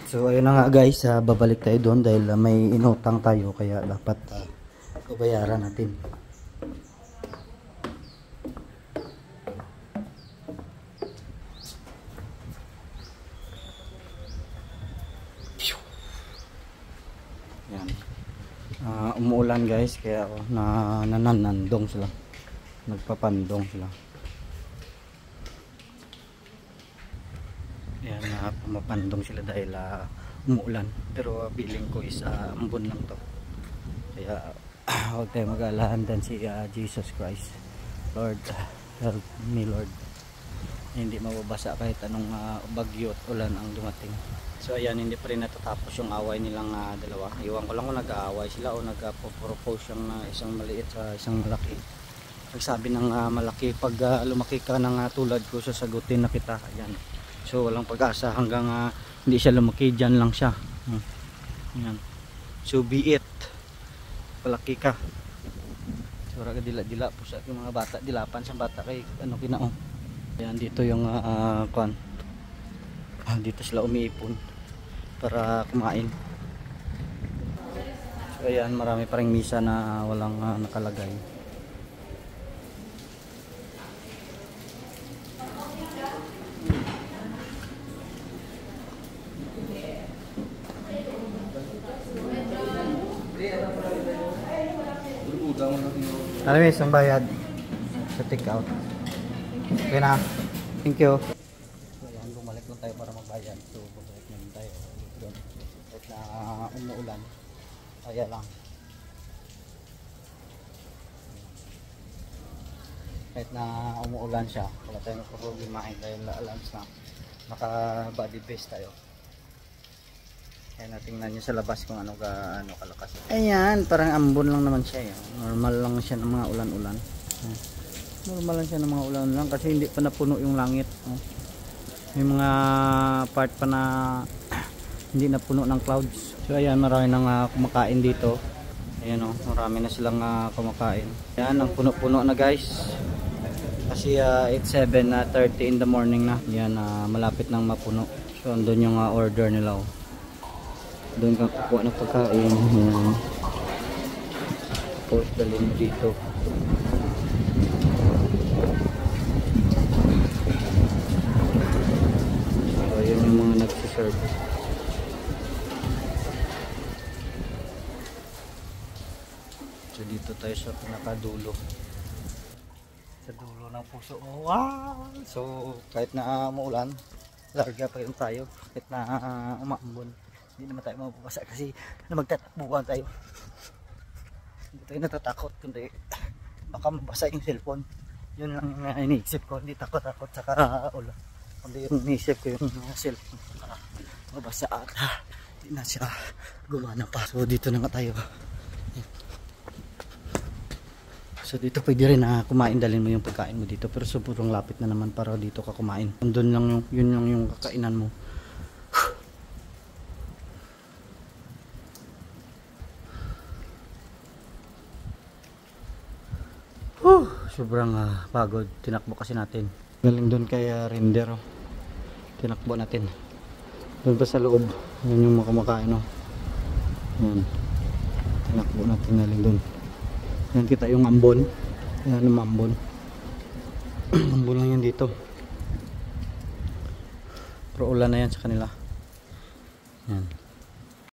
So ayun na nga guys, babalik tayo doon dahil may inutang tayo kaya dapat babayaran natin. Yan. Umuulan guys kaya nanandong sila. Nagpapandong sila. Yan, pumapandong sila dahil umuulan. Pero feeling ko is ambon lang to. Kaya huwag tayo mag-alahan din si Jesus Christ. Lord, help me Lord. Hindi mababasa kahit anong bagyo at ulan ang dumating. So ayan, hindi pa rin natatapos yung away nilang dalawa. Iwan ko lang kung nag-aaway sila o nag-propose yung isang maliit sa isang malaki. Nagsabi ng malaki, pag lumaki ka ng tulad ko, sasagutin na kita. Ayan. So walang pag-asa hanggang hindi siya lumaki, dyan lang siya. Ayan. So be it. Palaki ka. So raga dila-dila po sa aking mga bata. Dilapan sa bata kay ano kinao. Ayan, dito yung dito sila umiipon para kumain. So ayan, marami pa ring misa na walang nakalagay. Alam mo isang bayad sa take out. Okay na. Thank you. So ayan, bumalik lang tayo para magbayad. So bumalik naman tayo doon. Kahit na umuulan. Kaya lang. Kahit na umuulan siya, wala tayong problemahin dahil alarms na. Naka body base tayo. Kaya natingnan nyo sa labas kung ano kalakas. Ayan, parang ambon lang naman siya. Normal lang siya ng mga ulan-ulan. Normal lang siya ng mga ulan-ulan kasi hindi pa napuno yung langit. May mga part pa na hindi napuno ng clouds. So ayan, marami nang kumakain dito. Ayan marami na silang kumakain. Ayan, ang puno-puno na guys. Kasi it's 7:30 in the morning na. Ayan, malapit nang mapuno. So andun yung order nila. Doon ka kukuha ng pagkain. Ayan. Tapos dalhin mo dito. So yun yung mga nagsiserve. So dito tayo sa pinakadulo. Sa dulo ng puso. Wow! So kahit na umuulan, larga pa rin tayo. Kahit na umaambon, hindi naman tayo mababasa kasi magtatakbuhan tayo. Hindi tayo natatakot kundi baka mabasa yung cellphone. Yun lang iniisip ko, hindi takot-takot sa ulan. Kundi yung iniisip ko yung cellphone mabasa at hindi na siya gumana pa. So dito na nga tayo. So dito pwede rin kumain, dalhin mo yung pagkain mo dito, pero sobrang lapit na naman para dito ka kumain. Doon lang yun lang yung kakainan mo. Sobrang pagod. Tinakbo kasi natin. Galing doon kay Render. Tinakbo natin. Doon pa sa loob. Yan yung makamakain. Yan. Tinakbo natin galing doon. Yan kita yung ambon. Yan yung ambon. Ambon lang yan dito. Pero ulan na yan sa kanila. Yan.